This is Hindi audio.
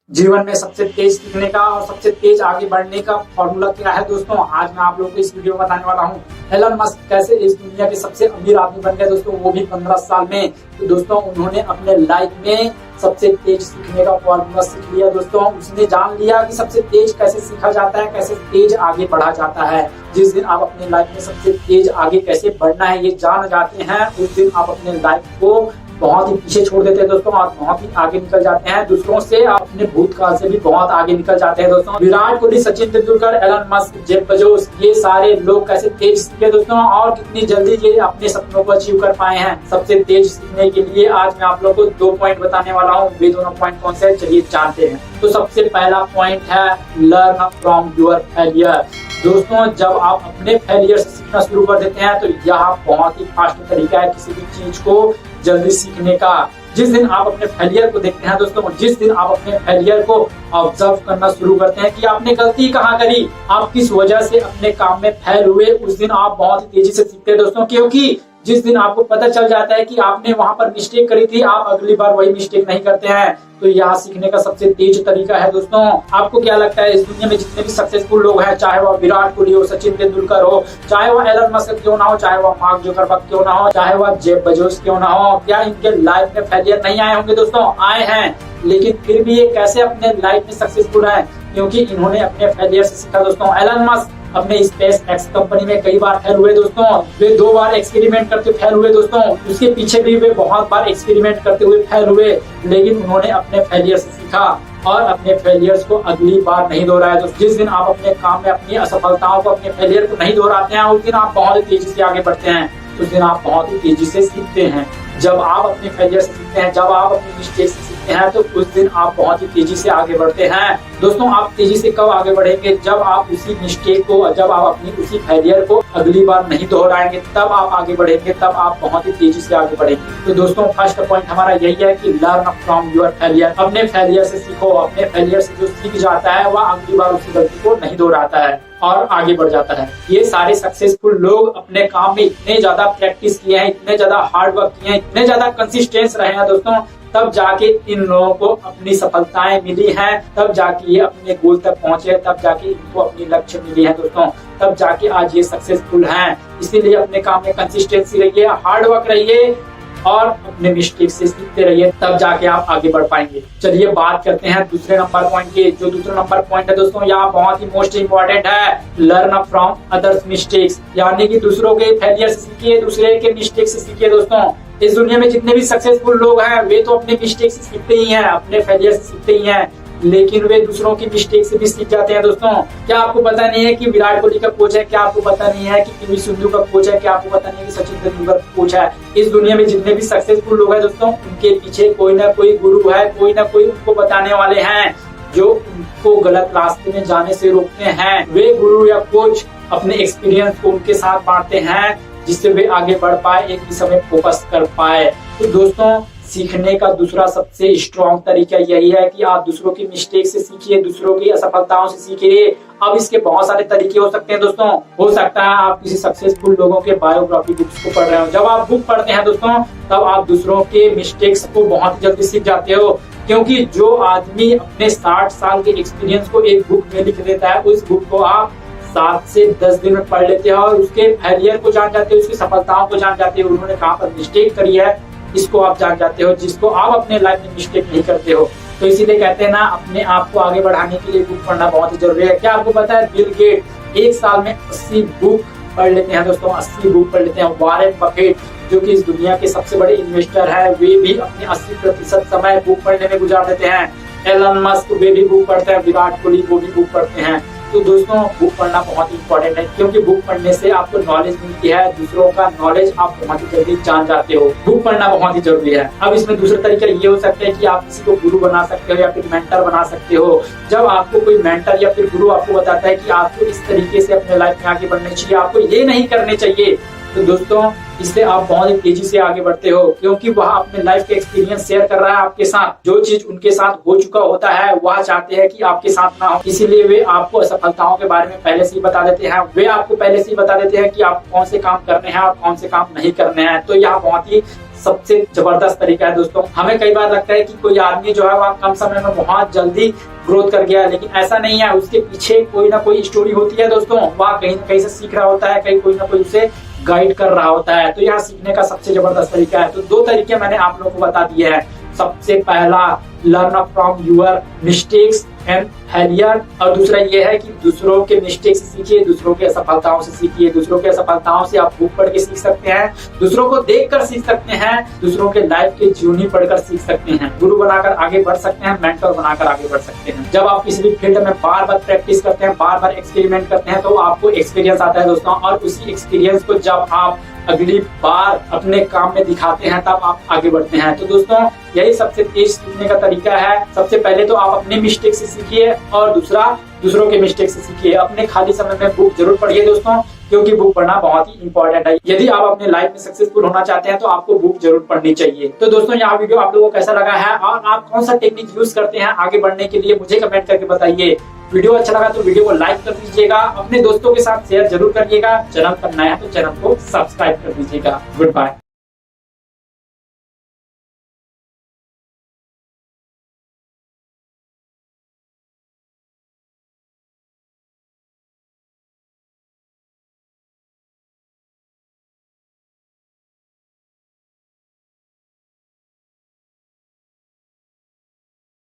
जीवन में सबसे तेज सीखने का और सबसे तेज आगे बढ़ने का फॉर्मूला क्या है दोस्तों, आज मैं आप लोगों को इस वीडियो में बताने वाला हूं। एलन मस्क कैसे इस दुनिया के सबसे अमीर आदमी बन गए दोस्तों, वो भी 15 साल में। तो दोस्तों उन्होंने अपने लाइफ में सबसे तेज सीखने का फॉर्मूला सीख लिया दोस्तों। उसने जान लिया कि सबसे तेज कैसे सीखा जाता है, कैसे तेज आगे बढ़ा जाता है। जिस दिन आप अपने लाइफ में सबसे तेज आगे कैसे बढ़ना है ये जान जाते हैं, उस दिन आप अपने लाइफ को बहुत ही पीछे छोड़ देते हैं दोस्तों और बहुत ही आगे निकल जाते हैं। दूसरों से आप अपने भूतकाल से भी बहुत आगे निकल जाते हैं दोस्तों। Virat Kohli, Sachin Tendulkar, Elon Musk, Jeff Bezos, ये सारे लोग कैसे तेज सीखे दोस्तों और कितनी जल्दी ये अपने सपनों को अचीव कर पाए हैं। सबसे तेज सीखने के लिए आज मैं आप लोगों को 2 पॉइंट बताने वाला हूँ। वे दोनों पॉइंट कौन से हैं, चलिए जानते हैं। तो सबसे पहला पॉइंट है लर्न फ्रॉम योर फेलियर। दोस्तों जब आप अपने फेलियर से सीखना शुरू कर देते हैं तो यह बहुत ही फास्ट तरीका है किसी भी चीज को जल्दी सीखने का। जिस दिन आप अपने फेलियर को देखते हैं दोस्तों, जिस दिन आप अपने फेलियर को ऑब्जर्व करना शुरू करते हैं कि आपने गलती कहाँ करी, आप किस वजह से अपने काम में फेल हुए, उस दिन आप बहुत ही तेजी से सीखते हैं दोस्तों। क्योंकि जिस दिन आपको पता चल जाता है कि आपने वहां पर मिस्टेक करी थी, आप अगली बार वही मिस्टेक नहीं करते हैं। तो यहाँ सीखने का सबसे तेज तरीका है दोस्तों। आपको क्या लगता है इस दुनिया में जितने भी सक्सेसफुल लोग हैं, चाहे वह विराट कोहली हो, सचिन तेंदुलकर हो, चाहे वह एलन मस्क क्यों ना हो, चाहे वह मार्क जुकरबर्ग क्यों ना हो, चाहे वह जेफ बेजोस क्यों ना हो, क्या इनके लाइफ में फेलियर नहीं आए होंगे दोस्तों? आए हैं, लेकिन फिर भी ये कैसे अपने लाइफ में सक्सेसफुल है? क्योंकि इन्होंने अपने फेलियर से सीखा दोस्तों। एलन मस्क अपने स्पेस एक्स कंपनी में कई बार फेल हुए दोस्तों। वे 2 बार एक्सपेरिमेंट करते फेल हुए दोस्तों। उसके पीछे भी वे बहुत बार एक्सपेरिमेंट करते हुए फेल हुए, लेकिन उन्होंने अपने फेलियर से सीखा और अपने फेलियर्स को अगली बार नहीं दोहराया। तो जिस दिन आप अपने काम में अपनी असफलताओं को, अपने फेलियर को नहीं दोहराते हैं, उस दिन आप बहुत तेजी से आगे बढ़ते हैं, उस दिन आप बहुत ही तेजी से सीखते हैं। जब आप अपने फेलियर से सीखते हैं, जब आप अपनी मिस्टेक से सीखते हैं, तो उस दिन आप बहुत ही तेजी से आगे बढ़ते हैं दोस्तों। आप तेजी से कब आगे बढ़ेंगे? जब आप उसी मिस्टेक को, जब आप अपनी उसी फेलियर को अगली बार नहीं दोहराएंगे, तब आप आगे बढ़ेंगे, तब आप बहुत ही तेजी से आगे बढ़ेंगे। तो दोस्तों फर्स्ट पॉइंट हमारा यही है कि लर्न फ्रॉम योर फेलियर। अपने फेलियर से सीखो। अपने फेलियर से जो सीख जाता है वह अगली बार उसी गलती को नहीं दोहराता है और आगे बढ़ जाता है। ये सारे सक्सेसफुल लोग अपने काम में इतने ज्यादा प्रैक्टिस किए हैं, इतने ज्यादा हार्ड वर्क किए हैं, इतने ज्यादा कंसिस्टेंस रहे हैं दोस्तों, तब जाके इन लोगों को अपनी सफलताएं मिली हैं, तब जाके ये अपने गोल तक पहुंचे, तब जाके इनको अपनी लक्ष्य मिली है दोस्तों, तब जाके आज ये सक्सेसफुल हैं। इसीलिए अपने काम में कंसिस्टेंसी रहिए, हार्ड वर्क रहिए और अपने मिस्टेक से सीखते रहिए, तब जाके आप आगे बढ़ पाएंगे। चलिए बात करते हैं दूसरे नंबर पॉइंट की। जो दूसरा नंबर पॉइंट है दोस्तों, यहाँ बहुत ही मोस्ट इंपॉर्टेंट है, लर्न फ्रॉम अदर्स मिस्टेक्स। यानी कि दूसरों के फेलियर से सीखिए, दूसरे के मिस्टेक से सीखिए दोस्तों। इस दुनिया में जितने भी सक्सेसफुल लोग हैं वे तो अपने मिस्टेक से सीखते ही हैं, अपने फेलियर से सीखते ही हैं, लेकिन वे दूसरों की मिस्टेक से भी सीख जाते हैं दोस्तों। क्या आपको पता नहीं है कि विराट कोहली का कोच है? क्या आपको पता नहीं है कि पीवी सिंधु का कोच है? क्या आपको पता नहीं है कि सचिन तेंदुलकर का कोच है? इस दुनिया में जितने भी सक्सेसफुल लोग हैं दोस्तों, उनके पीछे कोई ना कोई गुरु है, कोई ना कोई उनको बताने वाले हैं जो उनको गलत रास्ते में जाने से रोकते हैं। वे गुरु या कोच अपने एक्सपीरियंस को उनके साथ बांटते हैं, जिससे वे आगे बढ़ पाए, एक ही समय फोकस कर पाए। तो दोस्तों सीखने का दूसरा सबसे स्ट्रॉन्ग तरीका यही है कि आप दूसरों की मिस्टेक से सीखिए, दूसरों की असफलताओं से सीखिए। अब इसके बहुत सारे तरीके हो सकते हैं दोस्तों। हो सकता है आप किसी सक्सेसफुल लोगों के बायोग्राफी बुक्स को पढ़ रहे हो। जब आप बुक पढ़ते हैं दोस्तों, तब आप दूसरों के मिस्टेक्स को बहुत जल्दी सीख जाते हो, क्योंकि जो आदमी अपने 60 साल के एक्सपीरियंस को एक बुक में लिख देता है, उस बुक को आप 7 से 10 दिन में पढ़ लेते हैं और उसके फेलियर को जान जाते हो, उसकी सफलताओं को जान जाते हो, उन्होंने कहाँ पर मिस्टेक करी है इसको आप जान जाते हो, जिसको आप अपने लाइफ में मिस्टेक नहीं करते हो। तो इसीलिए कहते हैं ना, अपने आप को आगे बढ़ाने के लिए बुक पढ़ना बहुत ही जरूरी है। क्या आपको पता है बिल गेट 1 साल में 80 बुक पढ़ लेते हैं दोस्तों, 80 बुक पढ़ लेते हैं। वॉरेन बफेट जो कि इस दुनिया के सबसे बड़े इन्वेस्टर है, वे भी अपने 80% समय बुक पढ़ने में गुजार देते हैं। एलन मस्क वे भी बुक पढ़ते हैं, विराट कोहली वो भी बुक पढ़ते हैं। तो दोस्तों बुक पढ़ना बहुत इंपॉर्टेंट है, क्योंकि बुक पढ़ने से आपको नॉलेज मिलती है, दूसरों का नॉलेज आप बहुत ही जल्दी जान जाते हो। बुक पढ़ना बहुत ही जरूरी है। अब इसमें दूसरा तरीका ये हो सकता है कि आप किसी को गुरु बना सकते हो या फिर मेंटर बना सकते हो। जब आपको कोई मेंटर या फिर गुरु आपको बताता है कि आपको इस तरीके से अपने लाइफ में आगे बढ़ना चाहिए, आपको ये नहीं करने चाहिए, तो दोस्तों इससे आप बहुत ही तेजी से आगे बढ़ते हो, क्योंकि वह अपने लाइफ के एक्सपीरियंस शेयर कर रहा है आपके साथ। जो चीज उनके साथ हो चुका होता है वह चाहते हैं कि आपके साथ ना हो, इसीलिए वे आपको असफलताओं के बारे में पहले से ही बता देते हैं। वे आपको पहले से ही बता देते हैं कि आप कौन से काम करने हैं और कौन से काम नहीं करने हैं। तो यह बहुत ही सबसे जबरदस्त तरीका है दोस्तों। हमें कई बार लगता है कि कोई आदमी जो है वह कम समय में बहुत जल्दी ग्रोथ कर गया, लेकिन ऐसा नहीं है। उसके पीछे कोई ना कोई स्टोरी होती है दोस्तों। वह कहीं ना कहीं से सीख रहा होता है, कहीं कोई ना कोई उसे गाइड कर रहा होता है। तो यह सीखने का सबसे जबरदस्त तरीका है। तो 2 तरीके मैंने आप लोगों को बता दिए हैं। सबसे पहला, learn from your mistakes and failure, और दूसरा ये है कि दूसरों के मिस्टेक से सीखिए, दूसरों के असफलताओं से सीखिए। दूसरों के असफलताओं से आप बुक पढ़ के सीख सकते हैं, दूसरों को देखकर सीख सकते हैं, दूसरों के लाइफ के जीवनी पढ़कर सीख सकते हैं, गुरु बनाकर आगे बढ़ सकते हैं, मेंटर बनाकर आगे बढ़ सकते हैं। जब आप किसी भी फील्ड में बार बार प्रैक्टिस करते हैं, बार बार एक्सपेरिमेंट करते हैं, तो आपको एक्सपीरियंस आता है दोस्तों। और उसी एक्सपीरियंस को जब आप अगली बार अपने काम में दिखाते हैं तब आप आगे बढ़ते हैं। तो दोस्तों यही सबसे तेज सीखने का तरीका है। सबसे पहले तो आप अपने मिस्टेक से सीखिए, और दूसरा दूसरों के मिस्टेक से सीखिए। अपने खाली समय में बुक जरूर पढ़िए दोस्तों, क्योंकि बुक पढ़ना बहुत ही इंपॉर्टेंट है। यदि आप अपने लाइफ में सक्सेसफुल होना चाहते हैं तो आपको बुक जरूर पढ़नी चाहिए। तो दोस्तों यह वीडियो आप लोगों को कैसा लगा है और आप कौन सा टेक्निक यूज करते हैं आगे बढ़ने के लिए, मुझे कमेंट करके बताइए। वीडियो अच्छा लगा तो वीडियो को लाइक कर दीजिएगा, अपने दोस्तों के साथ शेयर जरूर करिएगा। चैनल पर नया है तो चैनल को सब्सक्राइब कर दीजिएगा। Good bye.